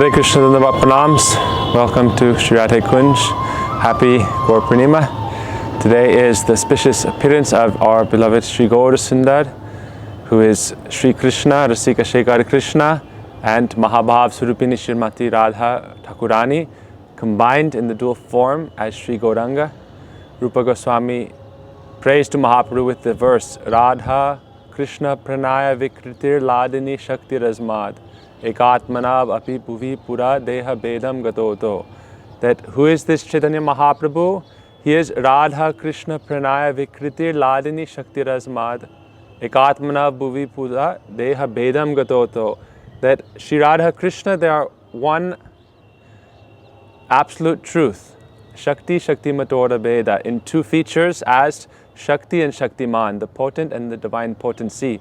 Hare Krishna Dandavat Pranams. Welcome to Sri Radhe Kunj. Happy Gaur Purnima. Today is the auspicious appearance of our beloved Sri Gaur Sundar, who is Sri Krishna, Rasika Shekhar Krishna, and Mahabhav Surupini Srimati Radha Thakurani, combined in the dual form as Sri Gauranga. Rupa Goswami prays to Mahaprabhu with the verse Radha Krishna Pranaya Vikritir Ladini Shakti Razmad Ekatmanav Api Bhuvi Pura Deha Bedam Gatoto. That who is this Chaitanya Mahaprabhu? He is Radha Krishna Pranaya Vikritir Ladini Shakti Razmad Ekatmanav Bhuvi Pura Deha Bedam Gatoto. That Sri Radha Krishna, they are one absolute truth. Shakti, Shakti Matora Beda, in two features as Shakti and Shaktiman, the potent and the divine potency.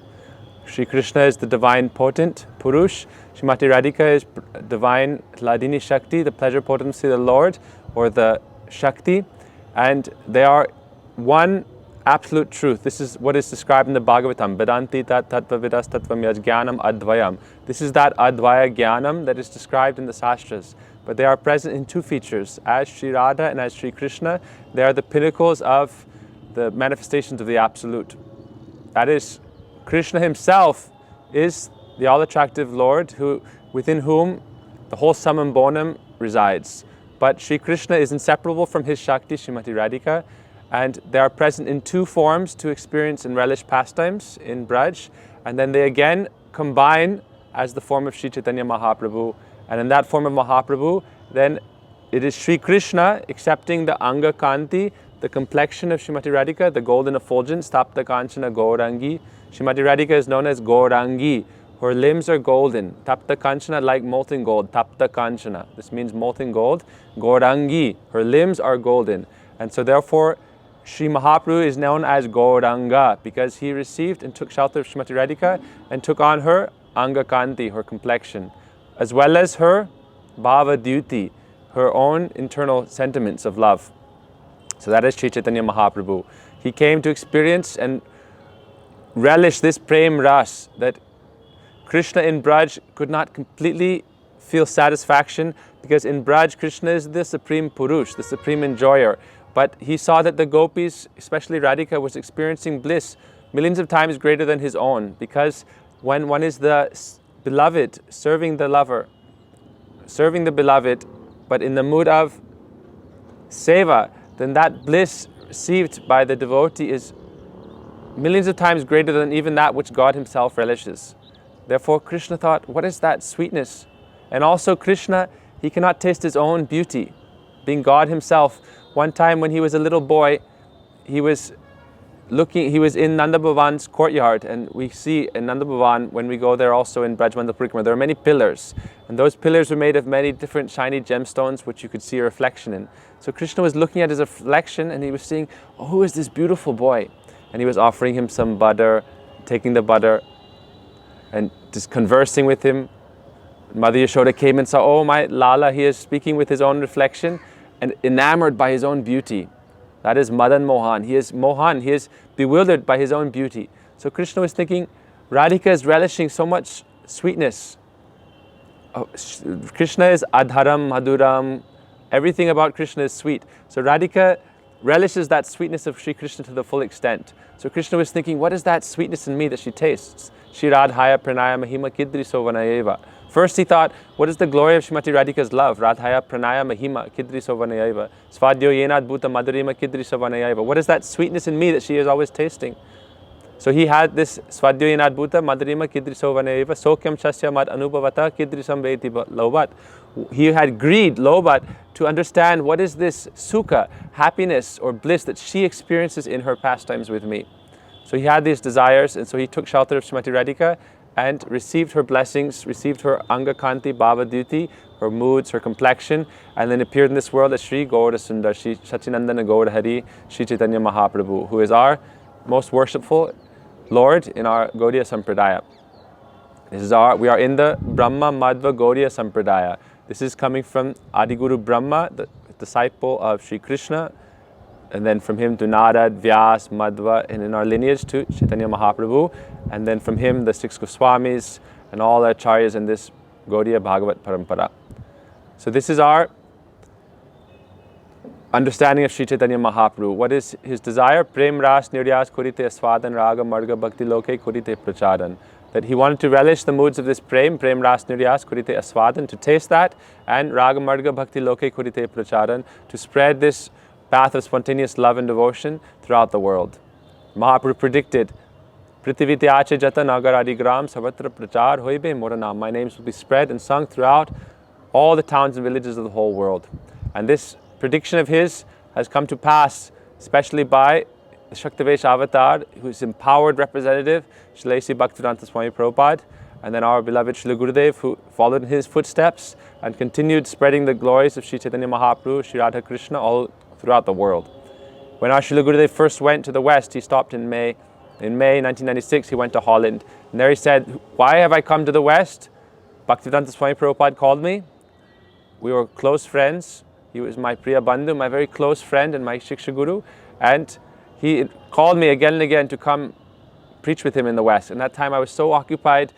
Sri Krishna is the divine potent Purush. Srimati Radhika is divine Ladini Shakti, the pleasure potency of the Lord, or the Shakti. And they are one absolute truth. This is what is described in the Bhagavatam. Vedanti tat tattva vidas tattvam yaj jnanam advayam. This is that advaya jnanam that is described in the Sastras. But they are present in two features. As Sri Radha and as Sri Krishna, they are the pinnacles of the manifestations of the Absolute. That is, Krishna himself is the all-attractive Lord within whom the whole summum bonum resides. But Sri Krishna is inseparable from his Shakti, Srimati Radhika, and they are present in two forms to experience and relish pastimes in Braj, and then they again combine as the form of Sri Caitanya Mahaprabhu. And in that form of Mahaprabhu, then it is Sri Krishna accepting the Anga Kanti, the complexion of Srimati Radhika, the golden effulgence, Tapta Kanchana Gaurangi. Srimati Radhika is known as Gaurangi. Her limbs are golden. Tapta Kanchana, like molten gold. Tapta Kanchana. This means molten gold. Gaurangi. Her limbs are golden. And so therefore, Sri Mahaprabhu is known as Gauranga because he received and took shelter of Srimati Radhika and took on her Anga Kanti, her complexion, as well as her Bhava Duty, her own internal sentiments of love. So that is Sri Caitanya Mahaprabhu. He came to experience and relish this Prem Ras, that Krishna in Braj could not completely feel satisfaction because in Braj Krishna is the supreme Purush, the supreme enjoyer. But he saw that the Gopis, especially Radhika, was experiencing bliss millions of times greater than his own, because when one is the beloved, serving the lover, serving the beloved, but in the mood of seva, then that bliss received by the devotee is millions of times greater than even that which God himself relishes. Therefore Krishna thought, what is that sweetness? And also Krishna, he cannot taste his own beauty. Being God himself, one time when he was a little boy, he was in Nanda Bhavan's courtyard, and we see in Nanda Bhavan, when we go there also in Brajmandal Parikrama, there are many pillars, and those pillars were made of many different shiny gemstones which you could see a reflection in. So Krishna was looking at his reflection and he was seeing, oh, who is this beautiful boy? And he was offering him some butter, taking the butter and just conversing with him. Mother Yashoda came and saw, oh, my Lala, he is speaking with his own reflection and enamored by his own beauty. That is Madan Mohan. He is bewildered by his own beauty. So Krishna was thinking, Radhika is relishing so much sweetness. Oh, Krishna is adharam, madhuram. Everything about Krishna is sweet. So Radhika relishes that sweetness of Sri Krishna to the full extent. So Krishna was thinking, what is that sweetness in me that she tastes? Shri Radhaya Pranaya Mahima Kidri Sovanayeva. First he thought, what is the glory of Srimati Radhika's love? Radhaya Pranaya Mahima Kidri Sovanayeva. Svadyo Yenad Bhuta Madhurima Kidri Sovanayeva. What is that sweetness in me that she is always tasting? So he had this Svadyo Yenad Bhuta Madhurima Kidri Sovanayeva. Sokyam Shasya Mad Anubhavata Kidri Samveti Lobat. He had greed, lobat, to understand what is this sukha, happiness or bliss that she experiences in her pastimes with me. So he had these desires, and so he took shelter of Srimati Radhika and received her blessings, received her Anga Kanti, Bhava Duty, her moods, her complexion, and then appeared in this world as Sri Gaura Sundar, Sri Sachinandana Gaura Hari, Sri Caitanya Mahaprabhu, who is our most worshipful Lord in our Gaudiya Sampradaya. We are in the Brahma Madhva Gaudiya Sampradaya. This is coming from Adiguru Brahma, the disciple of Sri Krishna, and then from him to Narad, Vyas, Madhva, and in our lineage to Chaitanya Mahaprabhu, and then from him the six Goswamis and all acharyas in this Gaudiya Bhagavat Parampara. So this is our understanding of Sri Caitanya Mahaprabhu. What is his desire? Prem ras niryas kurite aswadan raga marga bhakti loke kurite pracharan. That he wanted to relish the moods of this prem ras niryas kurite aswadan, to taste that, and raga marga bhakti loke kurite pracharan, to spread this path of spontaneous love and devotion throughout the world. Mahaprabhu predicted, Prithiviti ache jata nagar adigram savatra prachar hoibe moranam. My names will be spread and sung throughout all the towns and villages of the whole world. And this prediction of his has come to pass, especially by the Shaktivesh avatar, whose empowered representative, Sri Bhaktivedanta Swami Prabhupada, and then our beloved Srila Gurudev, who followed in his footsteps and continued spreading the glories of Sri Caitanya Mahaprabhu, Sri Radha Krishna, all throughout the world. When our Srila Gurudev first went to the West, he stopped in May. In May 1996, he went to Holland. And there he said, why have I come to the West? Bhaktivedanta Swami Prabhupada called me. We were close friends. He was my Priya Bandhu, my very close friend and my Shiksha Guru. And he called me again and again to come preach with him in the West. And that time I was so occupied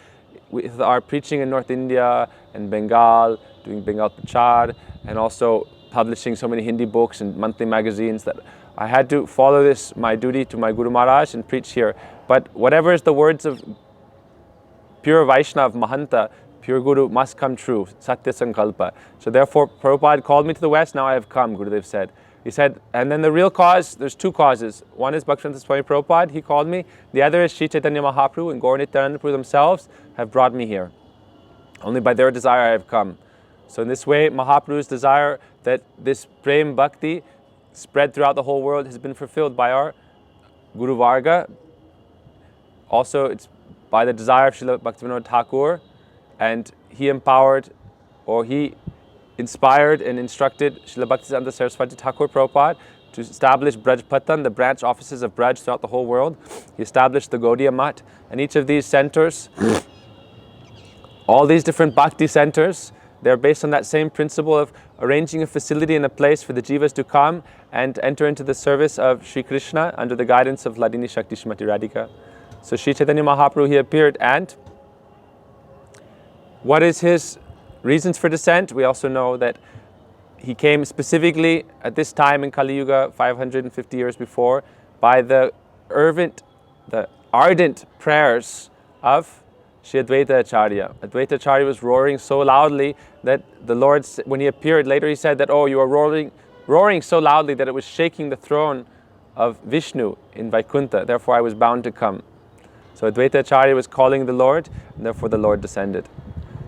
with our preaching in North India and Bengal, doing Bengal Prachar, and also publishing so many Hindi books and monthly magazines, that I had to follow this, my duty to my Guru Maharaj, and preach here. But whatever is the words of pure Vaishnav, Mahanta, pure Guru, must come true, Satya Sankalpa. So therefore, Prabhupada called me to the West, now I have come, Gurudev said. He said, and then the real cause, there's two causes. One is Bhaktivedanta Swami Prabhupada, he called me. The other is Sri Caitanya Mahaprabhu and Gaura Nityananda Prabhu themselves have brought me here. Only by their desire I have come. So in this way, Mahaprabhu's desire that this Prem Bhakti spread throughout the whole world has been fulfilled by our Guru Varga. Also, it's by the desire of Srila Bhaktivinoda Thakur, and he empowered, or he inspired and instructed Srila Bhaktisiddhanta Saraswati Thakur Prabhupada to establish Braj Patan, the branch offices of Braj throughout the whole world. He established the Gaudiya Math, and each of these centers, all these different bhakti centers, they're based on that same principle of arranging a facility and a place for the jivas to come and enter into the service of Sri Krishna under the guidance of Ladini Shakti Srimati Radhika. So Sri Caitanya Mahaprabhu, he appeared, and what is his reasons for descent? We also know that he came specifically at this time in Kali Yuga, 550 years before, by the ardent prayers of Sri Advaita Acharya. Advaita Acharya was roaring so loudly that the Lord, when he appeared later, he said that, oh, you are roaring so loudly that it was shaking the throne of Vishnu in Vaikuntha. Therefore, I was bound to come. So Advaita Acharya was calling the Lord, and therefore the Lord descended.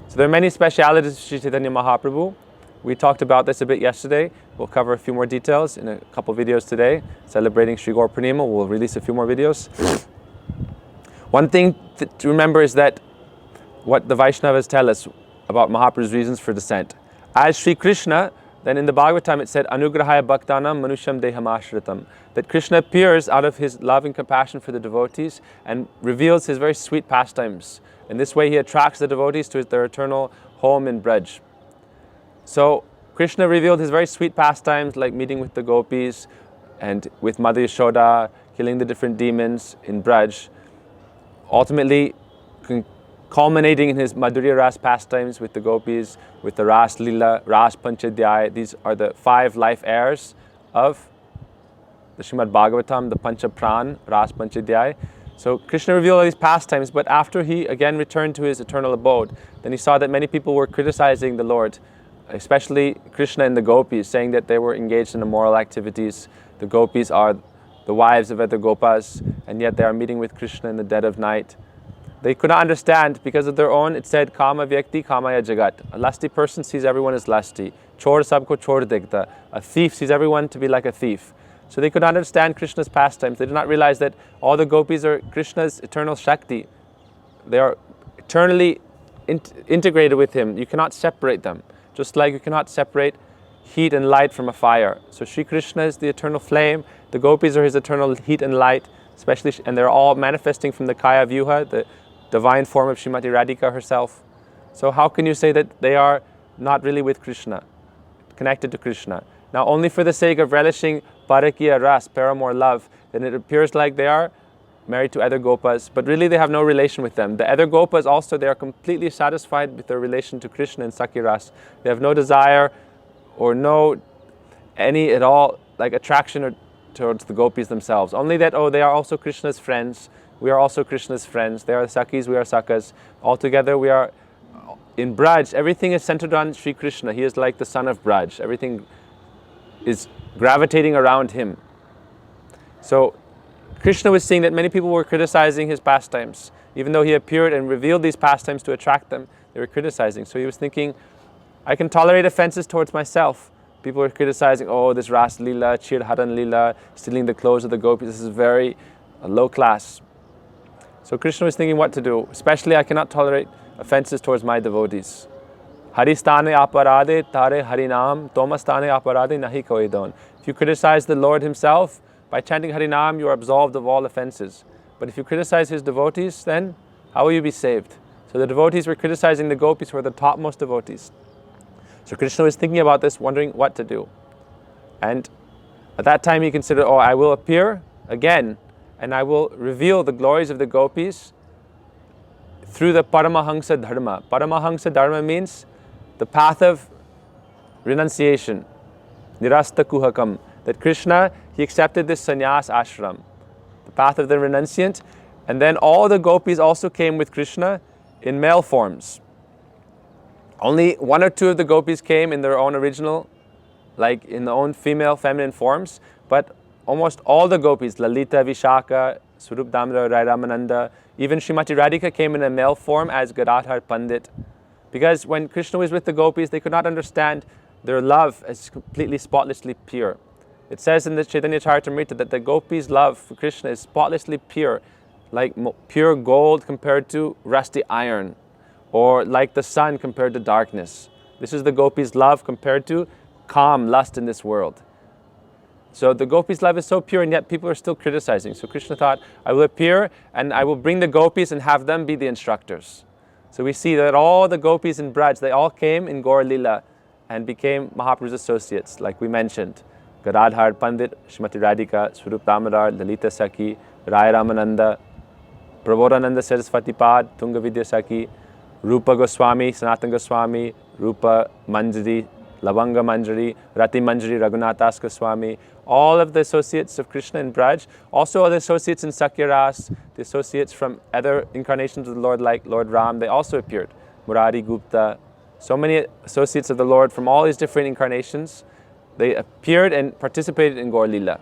So there are many specialities of Sri Caitanya Mahaprabhu. We talked about this a bit yesterday. We'll cover a few more details in a couple videos today. Celebrating Sri Gaur Purnima, we'll release a few more videos. One thing to remember is that what the Vaishnavas tell us about Mahaprabhu's reasons for descent. As Sri Krishna, then in the Bhagavatam it said, Anugrahaya Bhaktanam Manusham Deham Ashritam. That Krishna appears out of his love and compassion for the devotees and reveals his very sweet pastimes. In this way he attracts the devotees to their eternal home in Braj. So Krishna revealed his very sweet pastimes, like meeting with the Gopis and with Mother Yashoda, killing the different demons in Braj. Ultimately culminating in his Madhurya Ras pastimes with the Gopis, with the Ras Lila, Ras Panchadhyay. These are the 5 life heirs of the Srimad Bhagavatam, the Pancha Pran, Ras Panchadhyay. So Krishna revealed all these pastimes, but after he again returned to his eternal abode, then he saw that many people were criticizing the Lord, especially Krishna and the Gopis, saying that they were engaged in immoral activities. The Gopis are the wives of other Gopas, and yet they are meeting with Krishna in the dead of night. They could not understand because of their own, it said, Kama Vyakti Kamaya Jagat. A lusty person sees everyone as lusty. Chor sabko chor dikhta. A thief sees everyone to be like a thief. So they could not understand Krishna's pastimes. They did not realize that all the Gopis are Krishna's eternal Shakti. They are eternally integrated with him. You cannot separate them. Just like you cannot separate heat and light from a fire. So Sri Krishna is the eternal flame. The Gopis are his eternal heat and light, especially, and they're all manifesting from the Kaya Vyuha, the divine form of Srimati Radhika herself. So how can you say that they are not really with Krishna, connected to Krishna? Now only for the sake of relishing Parakiya Ras, paramour love, then it appears like they are married to other gopas, but really they have no relation with them. The other gopas also, they are completely satisfied with their relation to Krishna and Sakiras. They have no desire or no any at all like attraction towards the gopis themselves. Only that, oh, they are also Krishna's friends. We are also Krishna's friends. They are Sakis, we are Sakas. Altogether we are in Braj. Everything is centered on Sri Krishna. He is like the son of Braj. Everything is gravitating around him. So Krishna was seeing that many people were criticizing his pastimes. Even though he appeared and revealed these pastimes to attract them, they were criticizing. So he was thinking, I can tolerate offenses towards myself. People were criticizing, oh, this Ras Leela, Chirharan Leela, stealing the clothes of the gopis. This is very low class. So Krishna was thinking what to do. Especially, I cannot tolerate offenses towards my devotees. Haristane aparade tare harinam, tomastane aparade nahi koidon. If you criticize the Lord himself, by chanting Harinam, you are absolved of all offenses. But if you criticize his devotees, then how will you be saved? So the devotees were criticizing the gopis who were the topmost devotees. So Krishna was thinking about this, wondering what to do. And at that time he considered, oh, I will appear again and I will reveal the glories of the gopis through the Paramahansa Dharma. Paramahansa Dharma means the path of renunciation, nirasta kuhakam. That Krishna, he accepted this sannyas ashram, the path of the renunciant, and then all the gopis also came with Krishna in male forms. Only one or two of the gopis came in their own original, like in their own female, feminine forms, but almost all the gopis, Lalita, Vishaka, Swarup Damodar, Rai Ramananda, even Srimati Radhika came in a male form as Gadadhar Pandit. Because when Krishna was with the gopis, they could not understand their love as completely spotlessly pure. It says in the Chaitanya Charitamrita that the gopis' love for Krishna is spotlessly pure, like pure gold compared to rusty iron, or like the sun compared to darkness. This is the gopis' love compared to calm lust in this world. So the gopis' love is so pure, and yet people are still criticizing. So Krishna thought, I will appear and I will bring the gopis and have them be the instructors. So we see that all the gopis in Braj, they all came in Gaur Lila and became Mahaprabhu's associates, like we mentioned. Gadadhar Pandit, Srimati Radhika, Swarup Damodar, Lalita Sakhi, Rai Ramananda, Prabodhananda Saraswati Pad, Tunga Vidya Sakhi, Rupa Goswami, Sanatana Goswami, Rupa Manjari, Lavanga Manjari, Rati Manjari, Raghunathas Goswami, all of the associates of Krishna in Braj, also other associates in Sakyaras, the associates from other incarnations of the Lord like Lord Ram, they also appeared. Murari Gupta, so many associates of the Lord from all these different incarnations, they appeared and participated in Gaur Lila.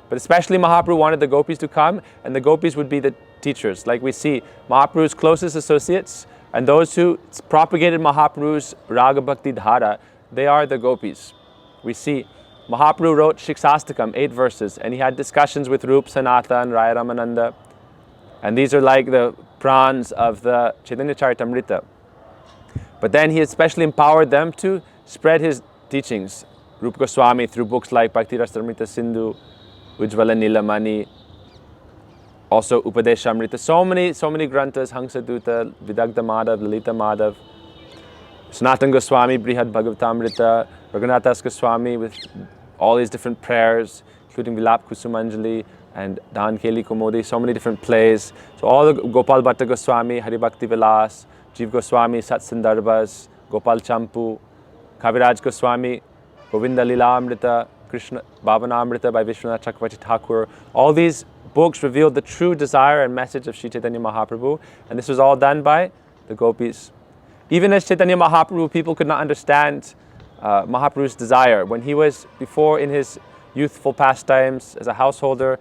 But especially Mahaprabhu wanted the gopis to come, and the gopis would be the teachers. Like we see, Mahaprabhu's closest associates and those who propagated Mahaprabhu's Raga Bhakti Dhara, they are the gopis. We see Mahaprabhu wrote Shiksastakam, 8 verses, and he had discussions with Rup, Sanatan, Rai Ramananda. And these are like the prans of the Chaitanya Charitamrita. But then he especially empowered them to spread his teachings. Rupa Goswami through books like Bhakti Rasamrita Sindhu, Ujjvala Nilamani, also Upadeshamrita, so many granthas, Hansaduta, Vidagdha Madhav, Lalita Madhav, Sanatana Goswami, Brihad Bhagavatamrita, Raghunathas Goswami with all these different prayers, including Vilap Kusumanjali and Dan Keli Kumodi, so many different plays. So all the Gopal Bhatta Goswami, Hari Bhakti Vilas, Jeev Goswami, Sat Sandarbhas, Gopal Champu, Kaviraj Goswami, Govinda Lila Amrita, Krishna Bhavanamrita by Vishwanath Chakravarti Thakur. All these books revealed the true desire and message of Sri Caitanya Mahaprabhu, and this was all done by the gopis. Even as Chaitanya Mahaprabhu, people could not understand Mahaprabhu's desire. When he was before in his youthful pastimes as a householder,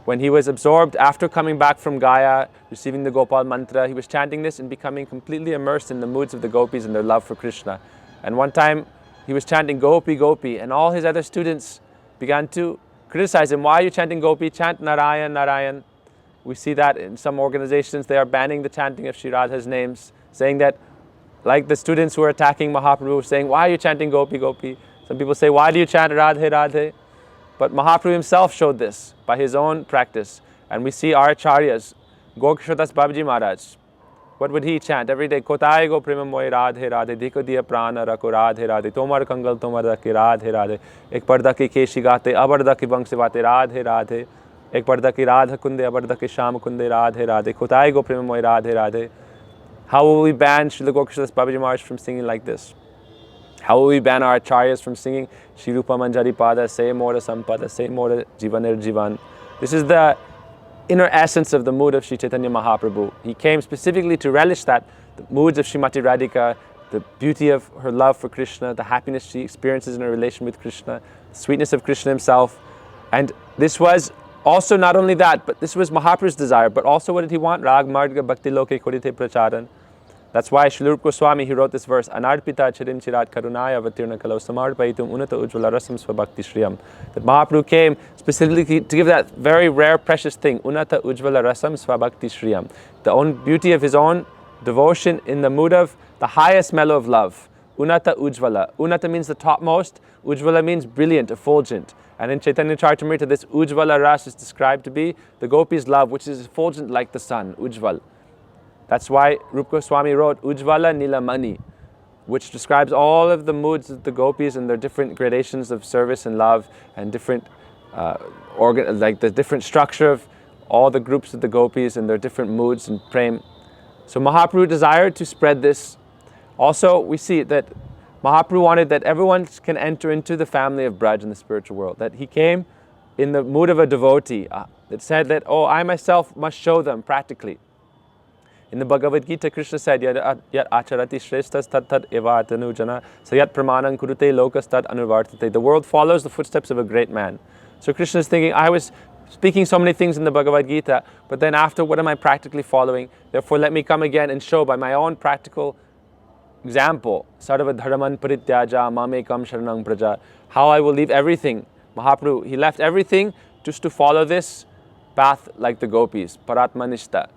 when he was absorbed after coming back from Gaya, receiving the Gopal mantra, he was chanting this and becoming completely immersed in the moods of the gopis and their love for Krishna. And one time, he was chanting Gopi, Gopi, and all his other students began to criticize him. Why are you chanting Gopi? Chant Narayan, Narayan. We see that in some organizations, they are banning the chanting of Sri Radha's names, saying that, like the students who are attacking Mahaprabhu, saying, why are you chanting Gopi, Gopi? Some people say, why do you chant Radhe, Radhe? But Mahaprabhu himself showed this by his own practice. And we see our acharyas, Gokishodas Babaji Maharaj. What would he chant every day? Kotai go prema moy Radhe Radhe, diko diya prana rako Radhe Radhe, tomar kangal tomar rake Radhe Radhe, ek parda ki keshi gate, abarda ki bang se bate Radhe Radhe. Ek barda ki Radha kunde, abarda ki Sham kunde, Radhe Radhe, Kotai go prema moy Radhe Radhe. How will we ban Srila Gokishdas Babaji Maharaj from singing like this? How will we ban our acharyas from singing Shri Rupa Manjari Pada, Se Mora Sampada, Se Mora Jivanir Jivan? This is the inner essence of the mood of Sri Caitanya Mahaprabhu. He came specifically to relish that, the moods of Srimati Radhika, the beauty of her love for Krishna, the happiness she experiences in her relation with Krishna, the sweetness of Krishna himself. And this was also not only that, but this was Mahaprabhu's desire, but also what did he want? Rag Marga Bhakti Loke Kodite Pracharan. That's why Srila Rupa Goswami, he wrote this verse, Anarpita Chirim Chirat Karunaya Avatirna Kalau Samarpaitum Unata Ujvala Rasam Svabhakti Shriyam. That Mahaprabhu came specifically to give that very rare, precious thing, Unata Ujvala Rasam Svabhakti Shriyam. The own beauty of his own devotion in the mood of the highest mellow of love. Unata Ujvala. Unata means the topmost. Ujvala means brilliant, effulgent. And in Chaitanya Charitamrita, this Ujvala Ras is described to be the Gopis' love, which is effulgent like the sun, Ujval. That's why Rupa Goswami wrote Ujvala Nilamani, which describes all of the moods of the Gopis and their different gradations of service and love, and different like the different structure of all the groups of the Gopis and their different moods and prem. So Mahaprabhu desired to spread this. Also, we see that Mahaprabhu wanted that everyone can enter into the family of Braj in the spiritual world. That he came in the mood of a devotee that said that, oh, I myself must show them practically. In the Bhagavad Gita, Krishna said, Yat acharati shreshtas tad tad eva tanujana sayat pramanam kurute lokas tad anuvartate. The world follows the footsteps of a great man. So Krishna is thinking, I was speaking so many things in the Bhagavad Gita, but then after, what am I practically following? Therefore, let me come again and show by my own practical example, sarva dharman parityaja mamekam sharanam praja, how I will leave everything. Mahaprabhu, he left everything just to follow this path like the Gopis, paratmanishta.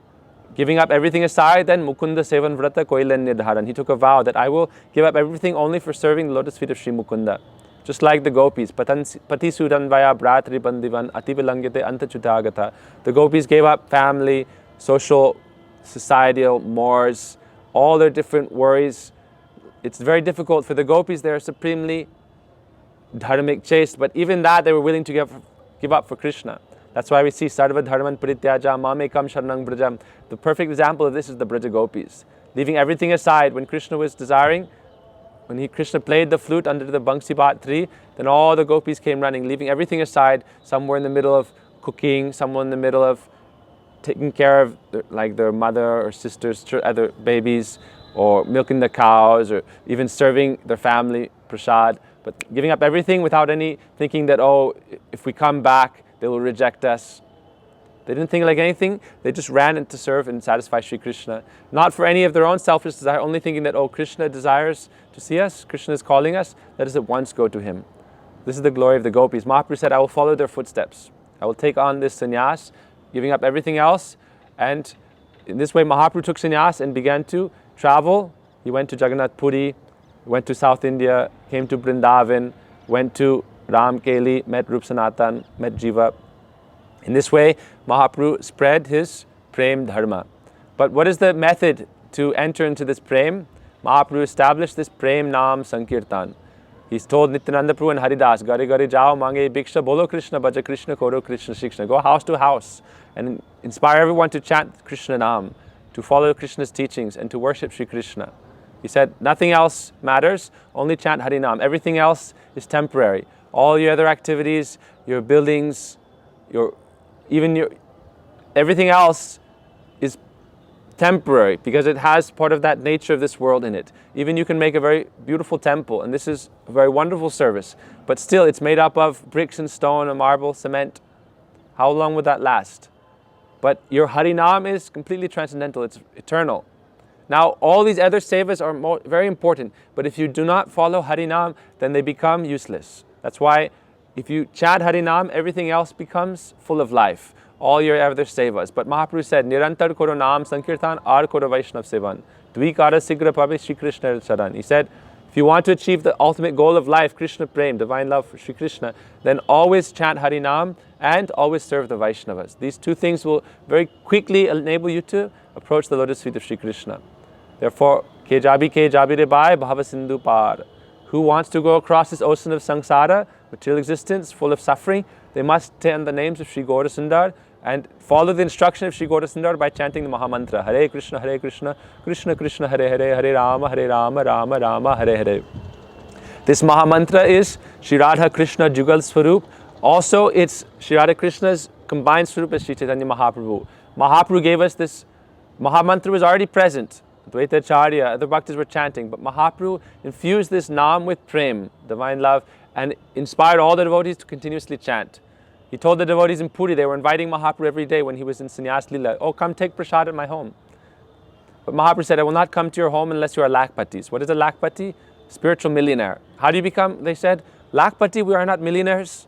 Giving up everything aside, then Mukunda Sevan Vrata Koilan Nidharan. He took a vow that I will give up everything only for serving the lotus feet of Sri Mukunda. Just like the Gopis. Pati Sudan Vaya Bratri Bandivan Ativilangyate Antachutagata. The Gopis gave up family, social, societal mores, all their different worries. It's very difficult for the Gopis. They are supremely dharmic, chaste, but even that they were willing to give up for Krishna. That's why we see Sarva Dharman Parityaja Mamekam Sharanang Brajam. The perfect example of this is the Braja Gopis. Leaving everything aside, when Krishna was desiring, when Krishna played the flute under the Bansipat tree, then all the Gopis came running, leaving everything aside. Some were in the middle of cooking, some were in the middle of taking care of their mother or sisters, other babies, or milking the cows, or even serving their family prasad. But giving up everything without any thinking that, oh, if we come back, they will reject us. They didn't think like anything. They just ran in to serve and satisfy Sri Krishna. Not for any of their own selfish desire, only thinking that, oh, Krishna desires to see us. Krishna is calling us. Let us at once go to him. This is the glory of the Gopis. Mahaprabhu said, I will follow their footsteps. I will take on this sannyas, giving up everything else. And in this way, Mahaprabhu took sannyas and began to travel. He went to Jagannath Puri, went to South India, came to Vrindavan, went to Ram Keli, met Rup Sanatan, met Jiva. In this way, Mahaprabhu spread his prem dharma. But what is the method to enter into this prem? Mahaprabhu established this prem naam sankirtan. He's told Nityananda Prabhu and Haridas, Gari Gari Jao Mange Bhiksha Bolo Krishna Bhaja Krishna Koro Krishna Shikshna. Go house to house and inspire everyone to chant Krishna Naam, to follow Krishna's teachings and to worship Sri Krishna. He said, nothing else matters, only chant Harinam. Everything else is temporary. All your other activities, your buildings, everything else is temporary because it has part of that nature of this world in it. Even you can make a very beautiful temple, and this is a very wonderful service, but still it's made up of bricks and stone and marble, cement. How long would that last? But your Harinam is completely transcendental, it's eternal. Now, all these other sevas are very important, but if you do not follow Harinam, then they become useless. That's why if you chant Harinam, everything else becomes full of life. All your other sevas. But Mahaprabhu said, Nirantar koro naam sankirtan ar koro Vaishnav sevan. Dvikara sigra pabe Shri Krishna charan. He said, if you want to achieve the ultimate goal of life, Krishna Prem, divine love for Shri Krishna, then always chant Harinam and always serve the Vaishnavas. These two things will very quickly enable you to approach the lotus feet of Shri Krishna. Therefore, ke jabi re bai bhava sindhu par. Who wants to go across this ocean of samsara? material existence, full of suffering, they must chant the names of Sri Gaurasundar and follow the instruction of Sri Gaurasundar by chanting the Maha Mantra. Hare Krishna, Krishna Krishna, Hare Hare, Hare Rama, Rama Rama, Hare Hare. This Maha Mantra is Sri Radha Krishna Jugal Swarup. Also, it's Sri Radha Krishna's combined Swarup as Sri Caitanya Mahaprabhu. Mahaprabhu gave us this. Maha Mantra was already present. Dvaita Acharya, other bhaktas were chanting, but Mahaprabhu infused this Naam with prem, divine love, and inspired all the devotees to continuously chant. He told the devotees in Puri, they were inviting Mahaprabhu every day when he was in Sannyas Lila, oh, come take prasad at my home. But Mahaprabhu said, I will not come to your home unless you are lakpatis. What is a lakpati? Spiritual millionaire. How do you become? They said, lakpati, we are not millionaires.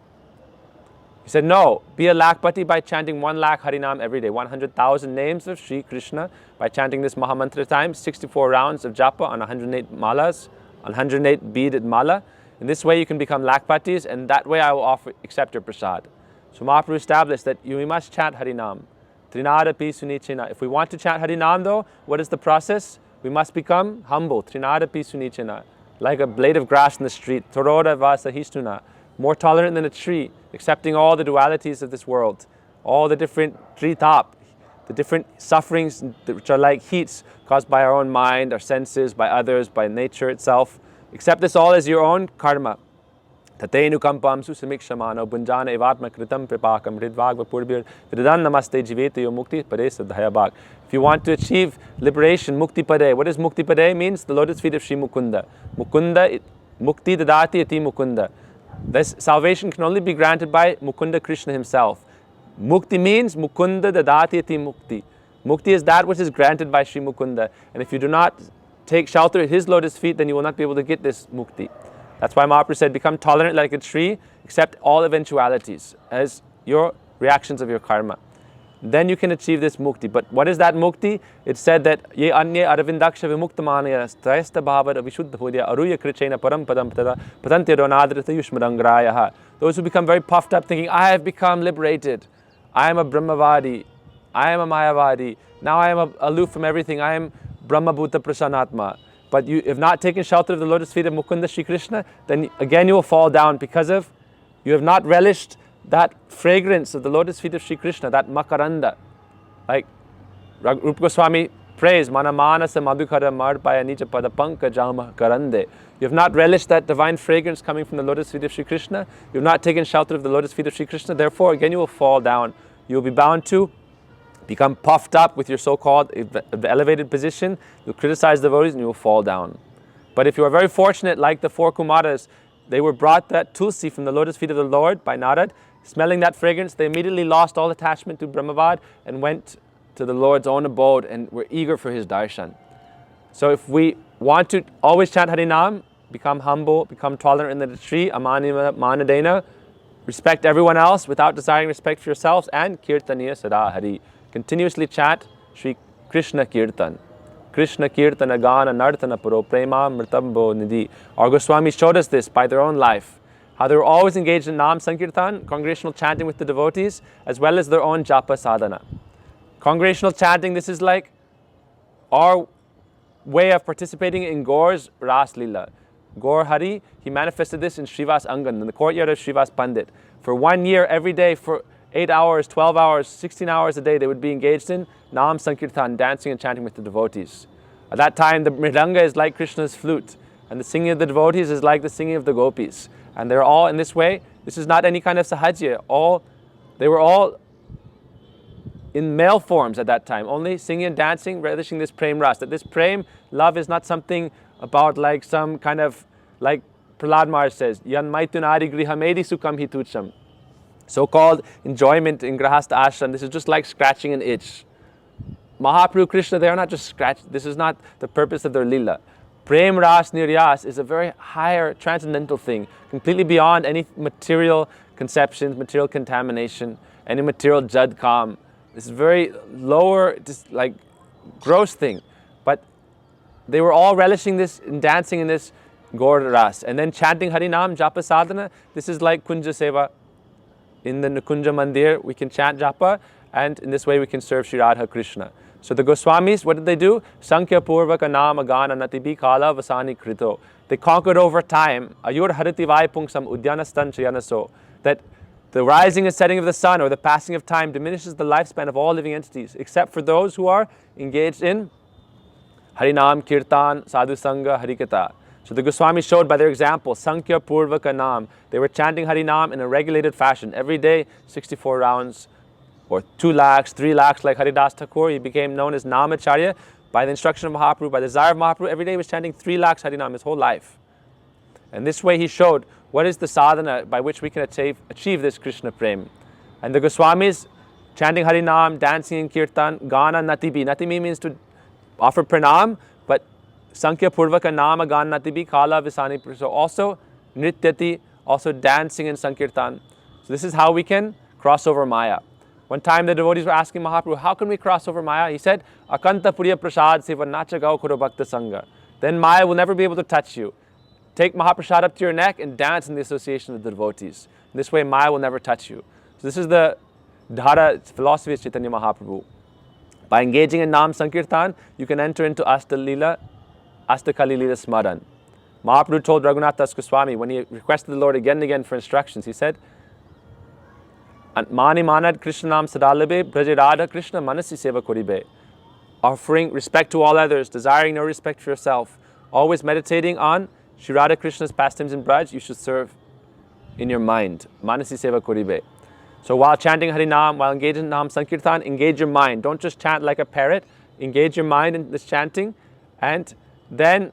He said, no, be a lakpati by chanting 1 lakh Harinam every day, 100,000 names of Sri Krishna by chanting this Maha Mantra times, 64 rounds of japa on 108 malas, on 108 beaded mala. In this way you can become lakpatis, and that way I will accept your prasad. So Mahaprabhu established that we must chant Harinam. Trinada pi sunichina. If we want to chant Harinam though, what is the process? We must become humble. Trinada pi sunichina. Like a blade of grass in the street. Toroda vasa histuna. More tolerant than a tree, accepting all the dualities of this world. All the different tree top, the different sufferings which are like heats caused by our own mind, our senses, by others, by nature itself. Accept this all as your own karma. Tatenu kampam susamikshamano bunjana evatma kritam pripakam ridvagva purbir vridan namaste jivete yo mukti pade sadhayabhak. If you want to achieve liberation, mukti pade. What does mukti pade means? The lotus feet of Sri Mukunda. Mukunda, mukti dadati ati mukunda. This salvation can only be granted by Mukunda Krishna himself. Mukti means Mukunda dadati ati mukti. Mukti is that which is granted by Sri Mukunda. And if you do not take shelter at his lotus feet, then you will not be able to get this mukti. That's why Mahaprabhu said, become tolerant like a tree, accept all eventualities as your reactions of your karma. Then you can achieve this mukti. But what is that mukti? It said that ye anye aravindaksha vimuktamanaya strayasta bhava avishuddha pudya aruya krichena param padam pada patantya donadrita yushmadangrayaha. Those who become very puffed up thinking, I have become liberated. I am a Brahmavadi. I am a Mayavadi. Now I am aloof from everything. I am Brahmabhuta Prasanatma. But you have not taken shelter of the lotus feet of Mukunda Shri Krishna, then again you will fall down because of you have not relished that fragrance of the lotus feet of Shri Krishna, that makaranda. Like Rupa Goswami prays, Mana manasa madhukara marpaya nicha pada pankajama karande. You have not relished that divine fragrance coming from the lotus feet of Shri Krishna. You have not taken shelter of the lotus feet of Shri Krishna. Therefore, again you will fall down. You will be bound to become puffed up with your so-called elevated position. You'll criticize the devotees and you will fall down. But if you are very fortunate, like the 4 Kumaras, they were brought that tulsi from the lotus feet of the Lord by Narad. Smelling that fragrance, they immediately lost all attachment to Brahmavad and went to the Lord's own abode and were eager for his darshan. So if we want to always chant Harinam, become humble, become tolerant in the tree, amanima manadena, respect everyone else without desiring respect for yourselves, and kirtaniya sada hari. Continuously chant Sri Krishna Kirtan. Krishna Kirtana Gana Nartana Puro Prema Mritambo Nidhi. Our Goswamis showed us this by their own life. How they were always engaged in Nam Sankirtan, congregational chanting with the devotees, as well as their own japa sadhana. Congregational chanting, this is like our way of participating in Gaur's Ras Lila. Gaur Hari, he manifested this in Srivas Angan, in the courtyard of Srivas Pandit. For 1 year, every day, for 8 hours, 12 hours, 16 hours a day, they would be engaged in Nam Sankirtan, dancing and chanting with the devotees. At that time, the mridanga is like Krishna's flute, and the singing of the devotees is like the singing of the Gopis. And they're all in this way. This is not any kind of sahajya. They were all in male forms at that time, only singing and dancing, relishing this prem ras. That this prem, love is not something about like some kind of, like Prahlad Maharaj says, Yan maitunari grihamedi sukam hitucham. So-called enjoyment in Grahastha ashram, this is just like scratching an itch. Mahaprabhu Krishna, they are not just scratching. This is not the purpose of their lila. Prem Ras Niryas is a very higher, transcendental thing, completely beyond any material conceptions, material contamination, any material jad kam. This is very lower, just like gross thing. But they were all relishing this and dancing in this Gaur Ras. And then chanting Harinam, Japa Sadhana, this is like Kunja Seva. In the Nukunja Mandir, we can chant Japa, and in this way we can serve Sri Radha Krishna. So the Goswamis, what did they do? Sankhya Purvaka Nama Gana Natibi Kala Vasani Krito. They conquered over time, Ayur Hariti Vaipungsam Udyanastan Chayanaso, that the rising and setting of the sun or the passing of time diminishes the lifespan of all living entities, except for those who are engaged in Harinam, Kirtan, Sadhu Sangha, Harikata. So the Goswamis showed by their example, Sankhya Purvaka Nam. They were chanting Harinam in a regulated fashion. Every day, 64 rounds, or 2 lakhs, 3 lakhs, like Haridas Thakur. He became known as Namacharya by the instruction of Mahaprabhu, by the desire of Mahaprabhu. Every day he was chanting 3 lakhs Harinam his whole life. And this way he showed what is the sadhana by which we can achieve this Krishna Prem. And the Goswamis, chanting Harinam, dancing in Kirtan, Gana Natibi. Natibi means to offer pranam, but Sankhya Purvaka Nama Gana Natibi Kala Visani. So also Nrityati, also dancing in Sankirtan. So this is how we can cross over Maya. One time the devotees were asking Mahaprabhu, how can we cross over Maya? He said, Akanta Puriya Prasad Siva Nacha Gau Kuro Bhakta Sangha. Then Maya will never be able to touch you. Take Mahaprasad up to your neck and dance in the association of the devotees. This way Maya will never touch you. So this is the Dhara philosophy of Chaitanya Mahaprabhu. By engaging in Nam Sankirtan, you can enter into Astakali Lila Smaran. Mahaprabhu told Raghunath Das Goswami, when he requested the Lord again and again for instructions, he said, Mani Manad Krishna Nam Sadalabe Braja Radha Krishna Manasi Seva Koribe. Offering respect to all others, desiring no respect for yourself, always meditating on Sri Radha Krishna's pastimes in Braj, you should serve in your mind. Manasi Seva Koribe. So while chanting Harinam, while engaging in Nam Sankirtan, engage your mind. Don't just chant like a parrot. Engage your mind in this chanting. And then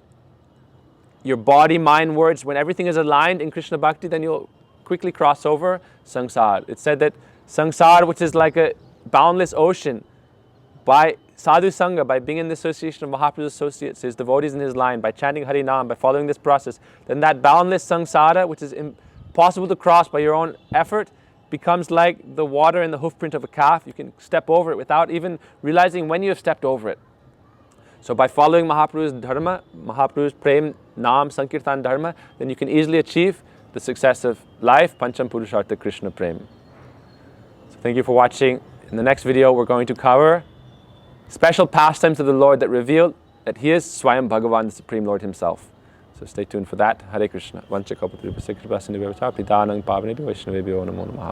your body, mind, words, when everything is aligned in Krishna Bhakti, then you'll quickly cross over Sangsar. It's said that Sangsar, which is like a boundless ocean, by Sadhu Sangha, by being in the association of Mahaprabhu's associates, his devotees in his line, by chanting Harinam, by following this process, then that boundless Sangsara, which is impossible to cross by your own effort, becomes like the water in the hoofprint of a calf. You can step over it without even realizing when you have stepped over it. So by following Mahaprabhu's Dharma, Mahaprabhu's Prem, Nam, Sankirtan Dharma, then you can easily achieve the success of life, Pancham Purushartha Krishna Prem. So thank you for watching. In the next video, we're going to cover special pastimes of the Lord that reveal that He is Swayam Bhagavan, the Supreme Lord Himself. So stay tuned for that. Hare Krishna. Vancha Kalpatarubhasya Kripa Sindhu Vyavacha Pidhanang Pavanebhyo Vaishnavebhyo Namo Namaha.